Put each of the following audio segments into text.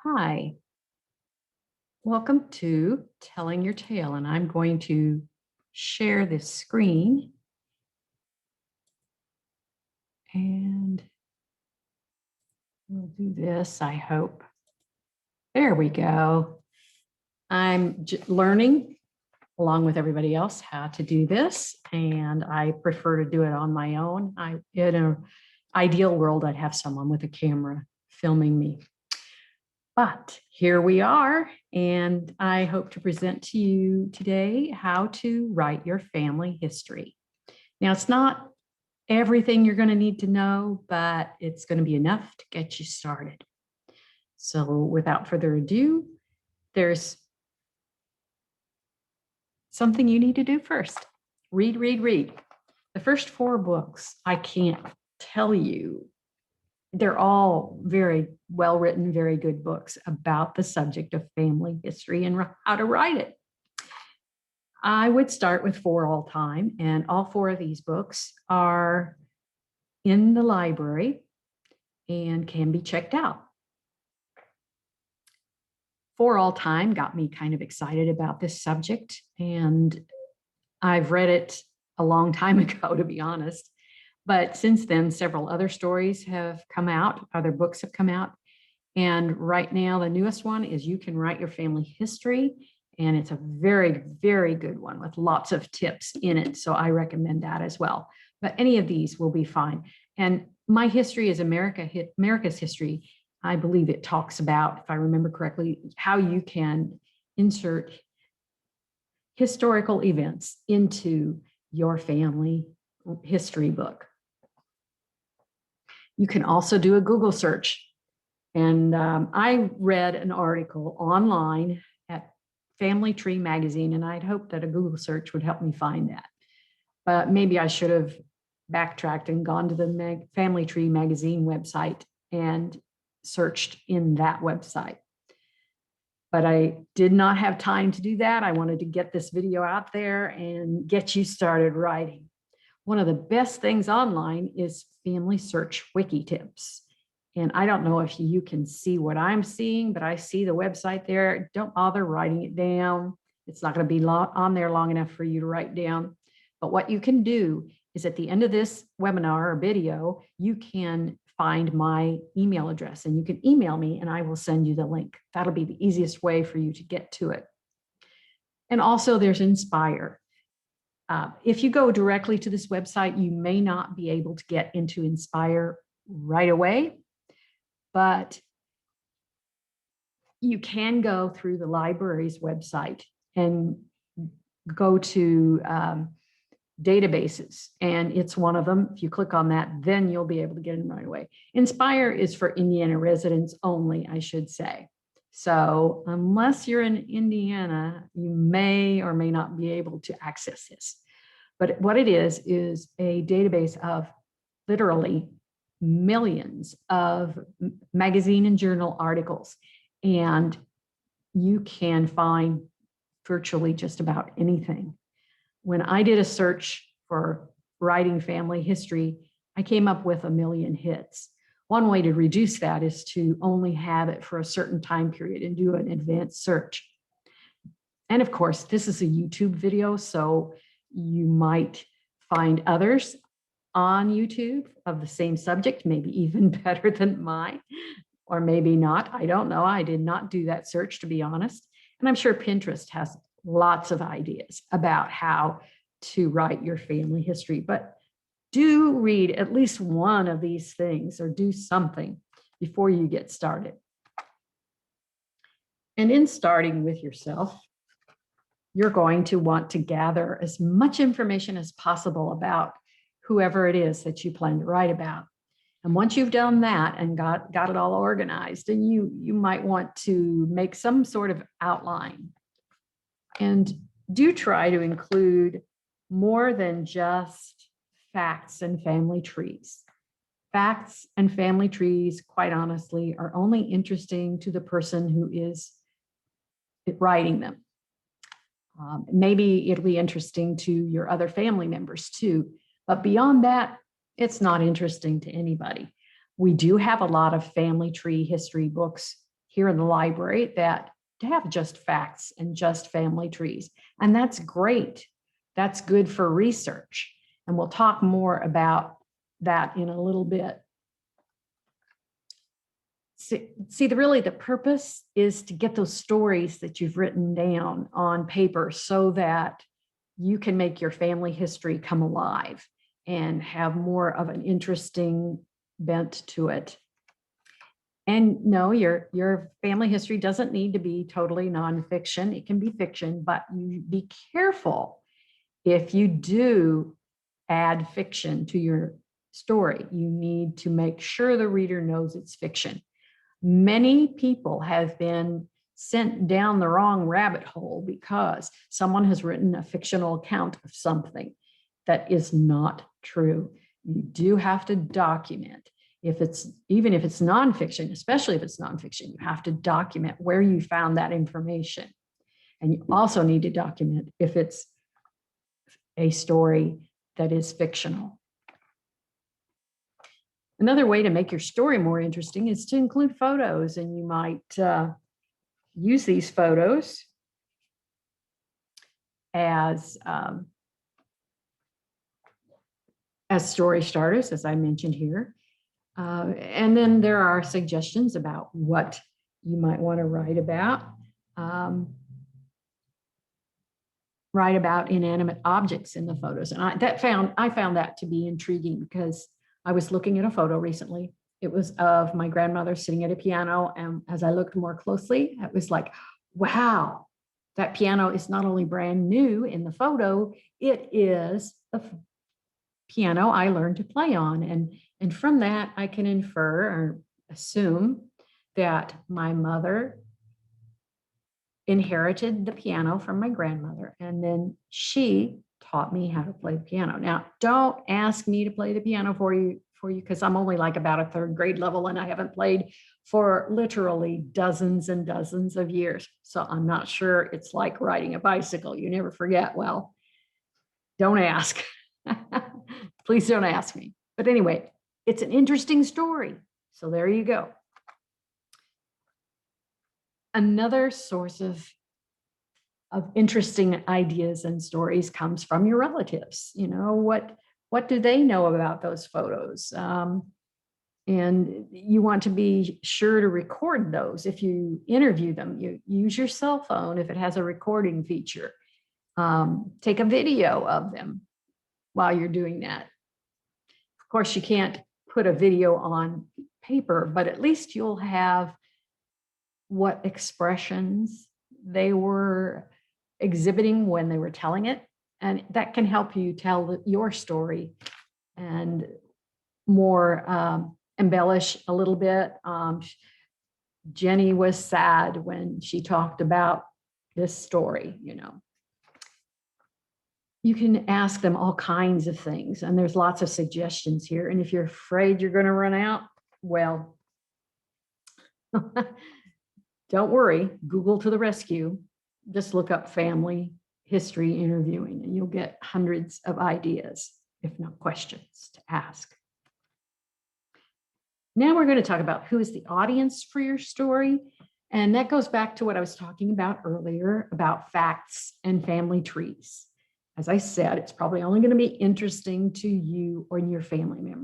Hi, welcome to Telling Your Tale, and I'm going to share this screen and we'll do this, I hope. There we go. I'm learning along with everybody else how to do this, and I prefer to do it on my own. In an ideal world, I'd have someone with a camera filming me. But here we are, and I hope to present to you today how to write your family history. Now, it's not everything you're going to need to know, but it's going to be enough to get you started. So without further ado, there's something you need to do first. Read, read, read. The first 4 books, I can't tell you. They're all very well-written, very good books about the subject of family history and how to write it. I would start with For All Time, and all 4 of these books are in the library and can be checked out. For All Time got me kind of excited about this subject, and I've read it a long time ago, to be honest. But since then, several other stories have come out, other books have come out. And right now, the newest one is You Can Write Your Family History. And it's a very, very good one with lots of tips in it. So I recommend that as well. But any of these will be fine. And My History is America's History. I believe it talks about, if I remember correctly, how you can insert historical events into your family history book. You can also do a Google search. And I read an article online at Family Tree magazine, and I'd hoped that a Google search would help me find that. But maybe I should have backtracked and gone to the Family Tree magazine website and searched in that website. But I did not have time to do that. I wanted to get this video out there and get you started writing. One of the best things online is Family Search Wiki Tips. And I don't know if you can see what I'm seeing, but I see the website there. Don't bother writing it down. It's not going to be on there long enough for you to write down. But what you can do is at the end of this webinar or video, you can find my email address and you can email me and I will send you the link. That'll be the easiest way for you to get to it. And also there's Inspire. If you go directly to this website, you may not be able to get into Inspire right away, but you can go through the library's website and go to databases, and it's one of them. If you click on that, then you'll be able to get in right away. Inspire is for Indiana residents only, I should say. So unless you're in Indiana, you may or may not be able to access this. But what it is a database of literally millions of magazine and journal articles. And you can find virtually just about anything. When I did a search for writing family history, I came up with 1 million hits. One way to reduce that is to only have it for a certain time period and do an advanced search. And of course, this is a YouTube video, so you might find others on YouTube of the same subject, maybe even better than mine, or maybe not. I don't know. I did not do that search, to be honest. And I'm sure Pinterest has lots of ideas about how to write your family history. But do read at least one of these things or do something before you get started. And in starting with yourself, you're going to want to gather as much information as possible about whoever it is that you plan to write about. And once you've done that and got it all organized, and you might want to make some sort of outline. And do try to include more than just facts and family trees. Facts and family trees, quite honestly, are only interesting to the person who is writing them. Maybe it'll be interesting to your other family members too, but beyond that, it's not interesting to anybody. We do have a lot of family tree history books here in the library that have just facts and just family trees. And that's great. That's good for research. And we'll talk more about that in a little bit. See, the purpose is to get those stories that you've written down on paper so that you can make your family history come alive and have more of an interesting bent to it. And no, your family history doesn't need to be totally nonfiction. It can be fiction, but you be careful if you do add fiction to your story. You need to make sure the reader knows it's fiction. Many people have been sent down the wrong rabbit hole because someone has written a fictional account of something that is not true. You do have to document. Even if it's nonfiction, especially if it's nonfiction, you have to document where you found that information. And you also need to document if it's a story that is fictional. Another way to make your story more interesting is to include photos, and you might use these photos as story starters, as I mentioned here. And then there are suggestions about what you might want to write about. Write about inanimate objects in the photos. And I found that to be intriguing because I was looking at a photo recently. It was of my grandmother sitting at a piano. And as I looked more closely, it was like, wow, that piano is not only brand new in the photo, it is the piano I learned to play on. And from that, I can infer or assume that my mother inherited the piano from my grandmother, and then she taught me how to play the piano. Now, don't ask me to play the piano for you, because I'm only like about a third grade level and I haven't played for literally dozens and dozens of years. So I'm not sure it's like riding a bicycle. You never forget. Well, don't ask. Please don't ask me. But anyway, it's an interesting story. So there you go. Another source of interesting ideas and stories comes from your relatives. You know, what do they know about those photos? And you want to be sure to record those. If you interview them, you use your cell phone if it has a recording feature. Take a video of them while you're doing that. Of course, you can't put a video on paper, but at least you'll have what expressions they were exhibiting when they were telling it. And that can help you tell your story and more embellish a little bit. Jenny was sad when she talked about this story, you know. You can ask them all kinds of things, and there's lots of suggestions here. And if you're afraid you're going to run out, well, don't worry, Google to the rescue. Just look up family history interviewing, and you'll get hundreds of ideas, if not questions, to ask. Now we're going to talk about who is the audience for your story. And that goes back to what I was talking about earlier about facts and family trees. As I said, it's probably only going to be interesting to you or your family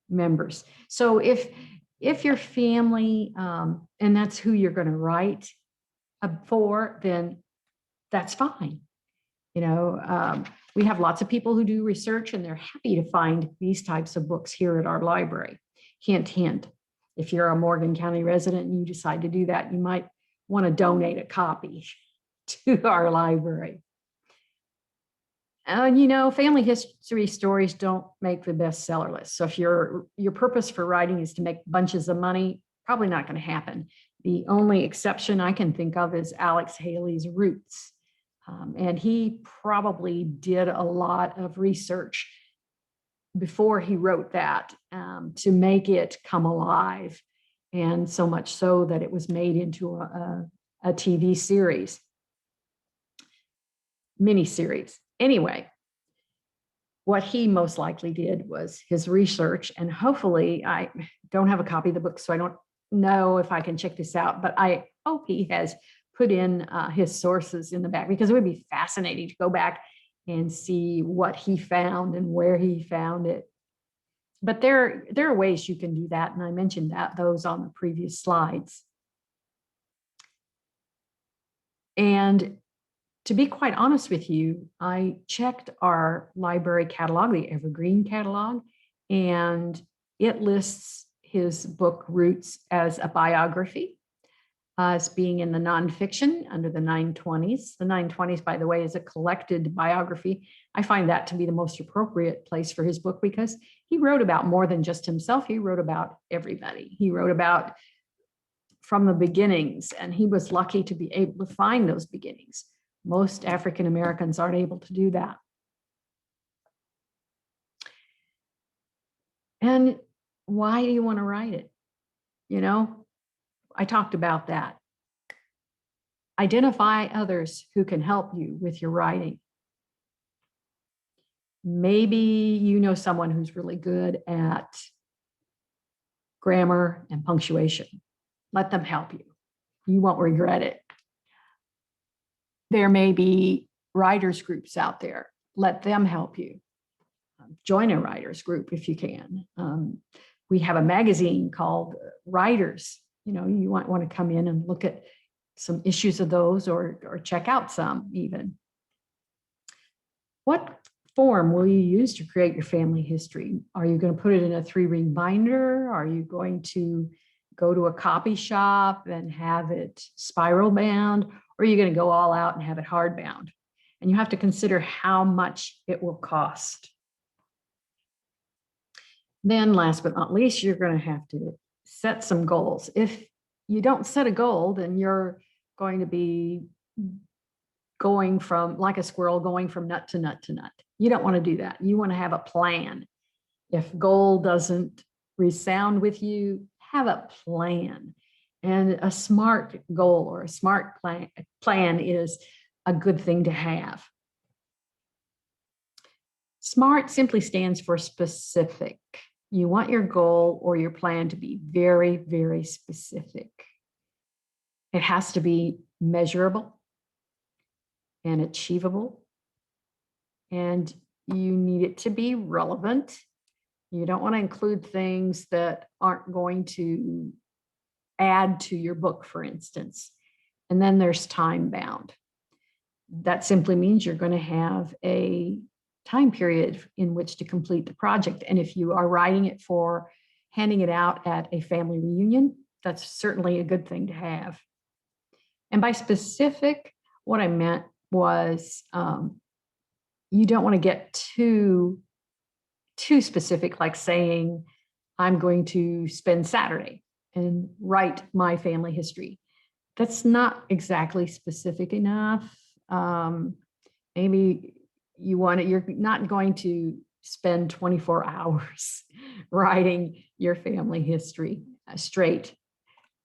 members. So if your family, and that's who you're going to write for, then that's fine. You know, we have lots of people who do research, and they're happy to find these types of books here at our library. Hint, hint. If you're a Morgan County resident and you decide to do that, you might want to donate a copy to our library. You know, family history stories don't make the bestseller list. So if your purpose for writing is to make bunches of money, probably not going to happen. The only exception I can think of is Alex Haley's Roots. And he probably did a lot of research before he wrote that to make it come alive. And so much so that it was made into a TV series, miniseries. Anyway, what he most likely did was his research, and hopefully I don't have a copy of the book, so I don't know if I can check this out, but I hope he has put in his sources in the back, because it would be fascinating to go back and see what he found and where he found it. But there are ways you can do that, and I mentioned those on the previous slides. And to be quite honest with you, I checked our library catalog, the Evergreen catalog, and it lists his book Roots as a biography, as being in the nonfiction under the 920s. The 920s, by the way, is a collected biography. I find that to be the most appropriate place for his book, because he wrote about more than just himself. He wrote about everybody. He wrote about from the beginnings, and he was lucky to be able to find those beginnings. Most African Americans aren't able to do that. And why do you want to write it? You know, I talked about that. Identify others who can help you with your writing. Maybe you know someone who's really good at grammar and punctuation. Let them help you. You won't regret it. There may be writers groups out there. Let them help you. Join a writers group if you can. We have a magazine called Writers. You know, you might want to come in and look at some issues of those, or check out some even. What form will you use to create your family history? Are you going to put it in a 3-ring binder? Are you going to go to a copy shop and have it spiral bound? Or are you going to go all out and have it hardbound? And you have to consider how much it will cost. Then last but not least, you're going to have to set some goals. If you don't set a goal, then you're going to be going from, like a squirrel, going from nut to nut to nut. You don't want to do that. You want to have a plan. If goal doesn't resound with you, have a plan. And a SMART goal or a SMART plan is a good thing to have. SMART simply stands for specific. You want your goal or your plan to be very, very specific. It has to be measurable and achievable, and you need it to be relevant. You don't want to include things that aren't going to add to your book, for instance. And then there's time bound. That simply means you're going to have a time period in which to complete the project. And if you are writing it for handing it out at a family reunion, that's certainly a good thing to have. And by specific, what I meant was you don't want to get too specific, like saying, I'm going to spend Saturday and write my family history. That's not exactly specific enough. Maybe you're not going to spend 24 hours writing your family history straight.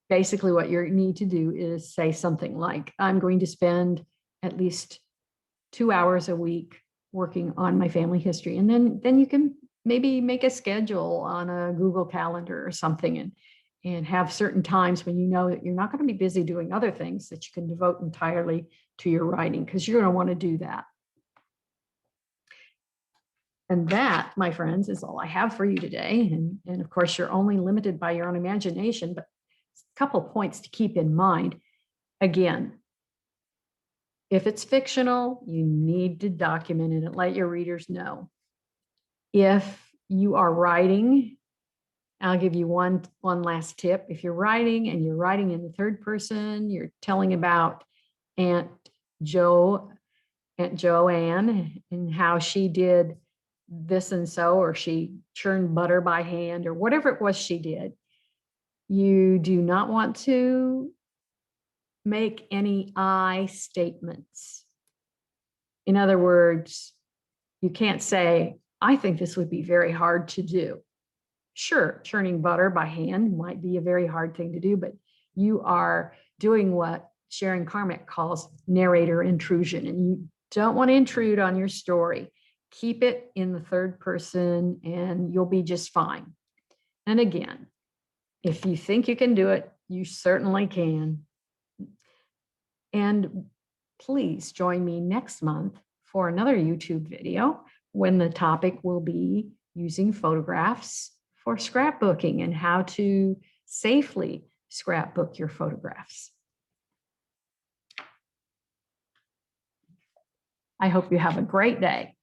Basically, what you need to do is say something like, I'm going to spend at least 2 hours a week working on my family history. And then you can maybe make a schedule on a Google Calendar or something, and have certain times when you know that you're not going to be busy doing other things, that you can devote entirely to your writing, because you're going to want to do that. And that, my friends, is all I have for you today. And of course, you're only limited by your own imagination, but a couple of points to keep in mind. Again, if it's fictional, you need to document it and let your readers know. If you are writing, I'll give you one last tip. If you're writing and you're writing in the third person, you're telling about Aunt Joanne and how she did this and so, or she churned butter by hand, or whatever it was she did. You do not want to make any I statements. In other words, you can't say, I think this would be very hard to do. Sure, churning butter by hand might be a very hard thing to do, but you are doing what Sharon Carmack calls narrator intrusion, and you don't want to intrude on your story. Keep it in the third person and you'll be just fine. And again, If you think you can do it, you certainly can. And please join me next month for another YouTube video when the topic will be using photographs for scrapbooking and how to safely scrapbook your photographs. I hope you have a great day.